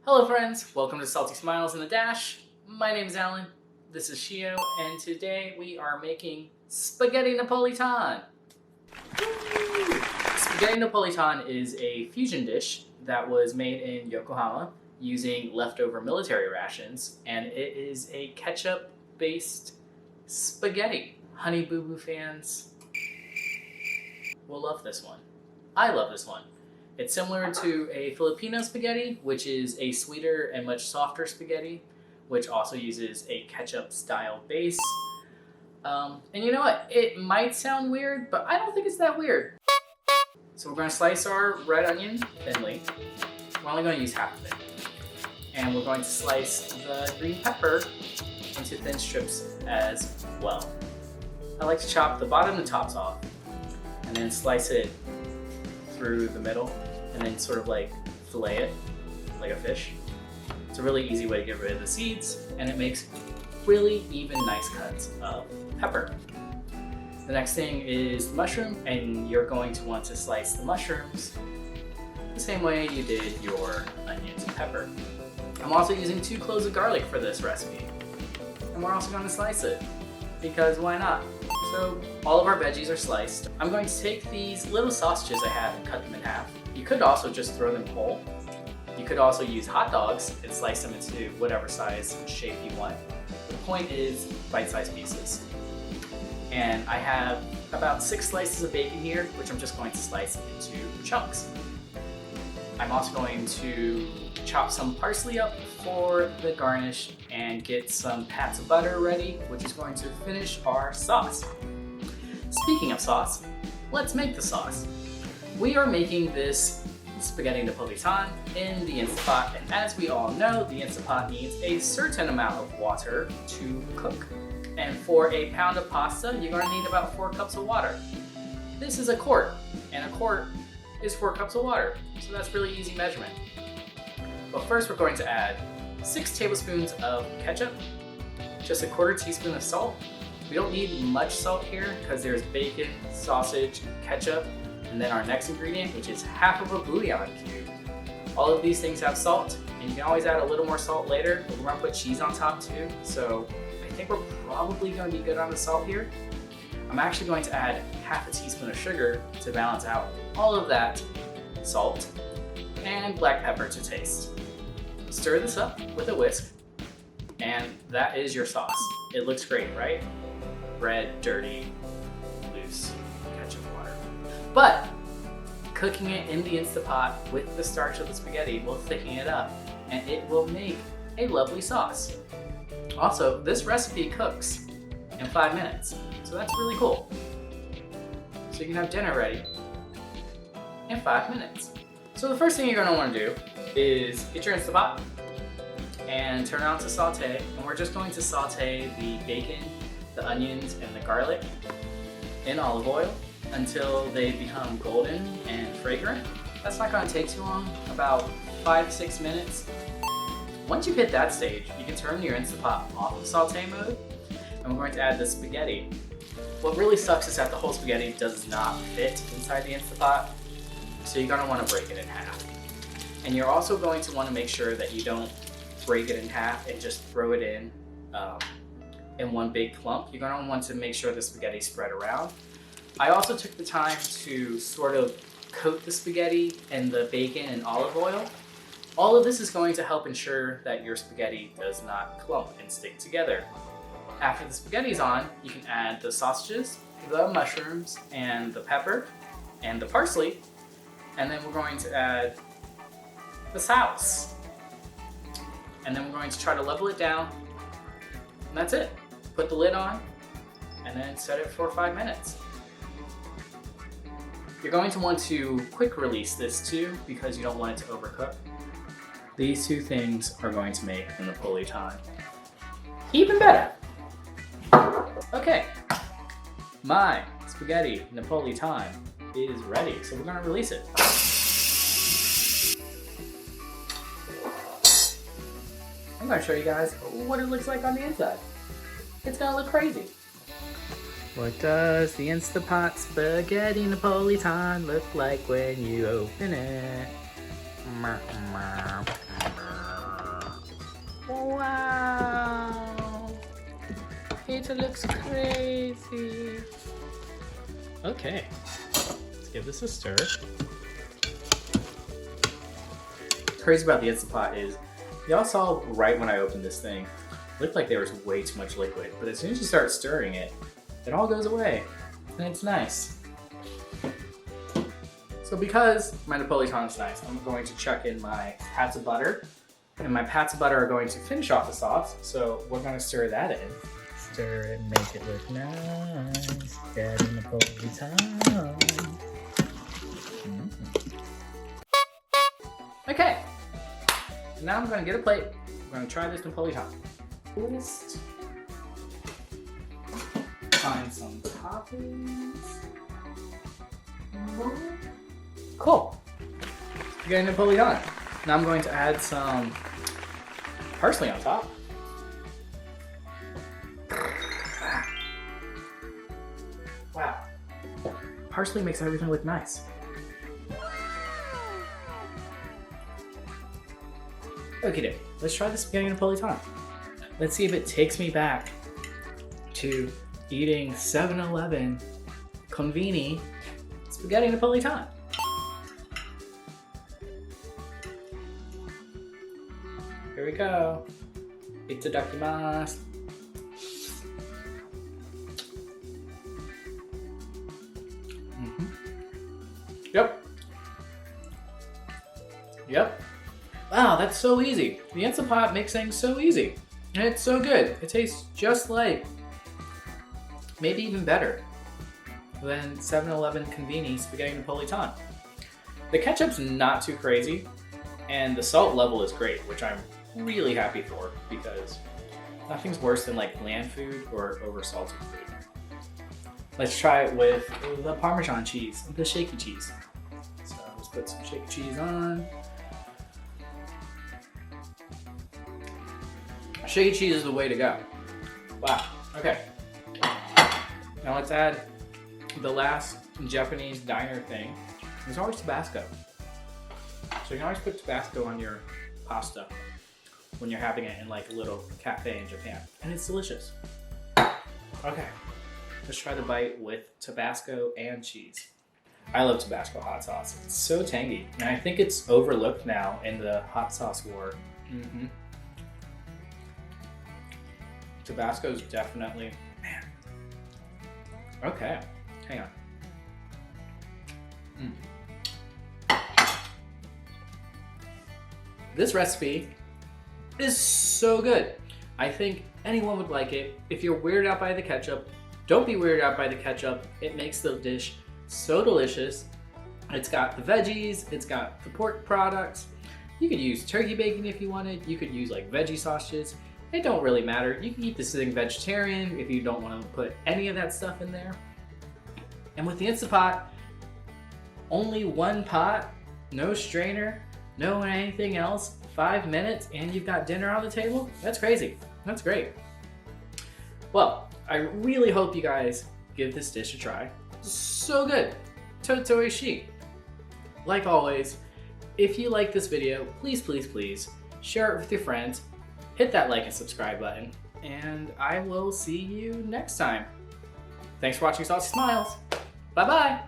Hello friends, welcome to Salty Smiles in the Dash. My name is Alan, this is Shio, and today we are making Spaghetti Napolitan. Woo! Spaghetti Napolitan is a fusion dish that was made in Yokohama using leftover military rations, and it is a ketchup-based spaghetti. Honey Boo Boo fans will love this one. I love this one. It's similar to a Filipino spaghetti, which is a sweeter and much softer spaghetti, which also uses a ketchup-style base. And you know what? It might sound weird, but I don't think it's that weird. So we're going to slice our red onion thinly. We're only going to use half of it. And we're going to slice the green pepper into thin strips as well. I like to chop the bottom and tops off, and then slice it through the middle, and then sort of like fillet it like a fish. It's a really easy way to get rid of the seeds, and it makes really even nice cuts of pepper. The next thing is the mushroom, and you're going to want to slice the mushrooms the same way you did your onions and pepper. I'm also using 2 cloves of garlic for this recipe, and we're also going to slice it because why not? So all of our veggies are sliced. I'm going to take these little sausages I have and cut them in half. You could also just throw them whole. You could also use hot dogs and slice them into whatever size and shape you want. The point is bite-sized pieces. And I have about 6 slices of bacon here, which I'm just going to slice into chunks. I'm also going to chop some parsley up for the garnish and get some pats of butter ready, which is going to finish our sauce. Speaking of sauce, let's make the sauce. We are making this Spaghetti Napolitan in the Instant Pot, and as we all know, the Instant Pot needs a certain amount of water to cook. And for a pound of pasta, you're going to need about 4 cups of water. This is a quart, and a quart is 4 cups of water, so that's really easy measurement. But first we're going to add 6 tablespoons of ketchup, just a 1/4 teaspoon of salt. We don't need much salt here because there's bacon, sausage, ketchup, and then our next ingredient, which is half of a bouillon cube. All of these things have salt, and you can always add a little more salt later, but we're going to put cheese on top too, so I think we're probably going to be good on the salt here. I'm actually going to add half a teaspoon of sugar to balance out all of that salt, and black pepper to taste. Stir this up with a whisk, and that is your sauce. It looks great, right? Red, dirty, loose ketchup water. But cooking it in the Instant Pot with the starch of the spaghetti will thicken it up, and it will make a lovely sauce. Also, this recipe cooks in 5 minutes, so that's really cool. So you can have dinner ready in 5 minutes. So the first thing you're going to want to do is get your Instant Pot and turn it on to saute, and we're just going to saute the bacon, the onions, and the garlic in olive oil until they become golden and fragrant. That's not going to take too long, about 5 to 6 minutes. Once you've hit that stage, you can turn your Instant Pot off of saute mode, and we're going to add the spaghetti. What really sucks is that the whole spaghetti does not fit inside the Instant Pot, so you're going to want to break it in half. And you're also going to want to make sure that you don't break it in half and just throw it in one big clump. You're going to want to make sure the spaghetti spread around. I also took the time to sort of coat the spaghetti in the bacon and olive oil. All of this is going to help ensure that your spaghetti does not clump and stick together. After the spaghetti's on, you can add the sausages, the mushrooms, and the pepper, and the parsley, and then we're going to add the sauce. And then we're going to try to level it down, and that's it. Put the lid on, and then set it for 5 minutes. You're going to want to quick release this too, because you don't want it to overcook. These 2 things are going to make the Napolitan even better. Okay, my Spaghetti Napolitan is ready, so we're going to release it. I'm going to show you guys what it looks like on the inside. It's going to look crazy. What does the Instant Pot Spaghetti Napolitan look like when you open it? Wow. It looks crazy. Okay, let's give this a stir. What's crazy about the Instant Pot is, y'all saw right when I opened this thing, it looked like there was way too much liquid, but as soon as you start stirring it, it all goes away, and it's nice. So because my Napolitan is nice, I'm going to chuck in my pats of butter, and my pats of butter are going to finish off the sauce, so we're going to stir that in. Stir it, make it look nice. Spaghetti Napolitan. Okay, now I'm going to get a plate. I'm going to try this Napolitan. First, find some toppings. Cool. Spaghetti Napolitan. Now I'm going to add some parsley on top. Wow. Parsley makes everything look nice. Okay, let's try the Spaghetti Napolitan. Let's see if it takes me back to eating 7-Eleven Convini Spaghetti Napolitan. Here we go. Itadakimasu. Yep. Wow, that's so easy. The Instant Pot makes things so easy. And it's so good. It tastes just like, maybe even better than 7-Eleven Convini Spaghetti Napolitan. The ketchup's not too crazy, and the salt level is great, which I'm really happy for, because nothing's worse than like bland food or over salted food. Let's try it with the Parmesan cheese, the shaky cheese. So let's put some shaky cheese on. Shaky cheese is the way to go. Wow, okay. Now let's add the last Japanese diner thing. There's always Tabasco. So you can always put Tabasco on your pasta when you're having it in like a little cafe in Japan. And it's delicious. Okay, let's try the bite with Tabasco and cheese. I love Tabasco hot sauce. It's so tangy. And I think it's overlooked now in the hot sauce war. Tabasco's definitely, man. Okay, hang on. This recipe is so good. I think anyone would like it. If you're weirded out by the ketchup, don't be weirded out by the ketchup. It makes the dish so delicious. It's got the veggies, it's got the pork products. You could use turkey bacon if you wanted. You could use like veggie sausages. It don't really matter. You can eat this thing vegetarian if you don't want to put any of that stuff in there. And with the Instant Pot, only one pot, no strainer, no anything else, 5 minutes, and you've got dinner on the table? That's crazy. That's great. Well, I really hope you guys give this dish a try. So good. Totoishi. Like always, if you like this video, please, please, please share it with your friends. Hit that like and subscribe button, and I will see you next time. Thanks for watching SaltySmiles. Bye-bye.